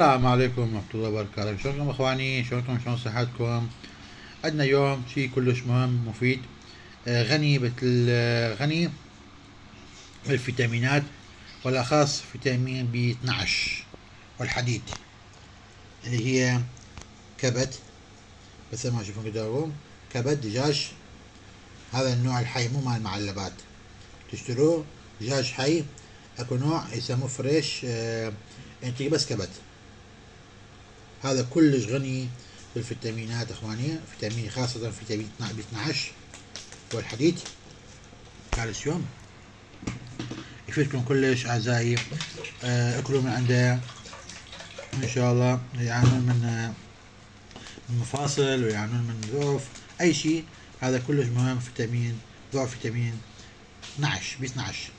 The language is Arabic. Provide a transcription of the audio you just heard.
السلام عليكم ورحمة الله وبركاته. شلونكم اخواني؟ شلون صحتكم؟ عندنا يوم شيء كلش مهم مفيد، غني بالفيتامينات، والاخص فيتامين بي 12 والحديد، اللي هي كبد. بس ما تشوفون قدامكم كبد دجاج، هذا النوع الحي مو مال المعلبات، تشتروه دجاج حي. اكو نوع يسموه فريش، ينطي بس كبد. هذا كلش غني بالفيتامينات اخواني، فيتامين خاصة فيتامين بي 12 والحديد، كالسيوم، يفيدكم كلش اعزائي. اكلوا من عنده ان شاء الله. يعانون من مفاصل ويعانون من ضعف اي شيء، هذا كلش مهم. ضعف فيتامين 12 بي 12.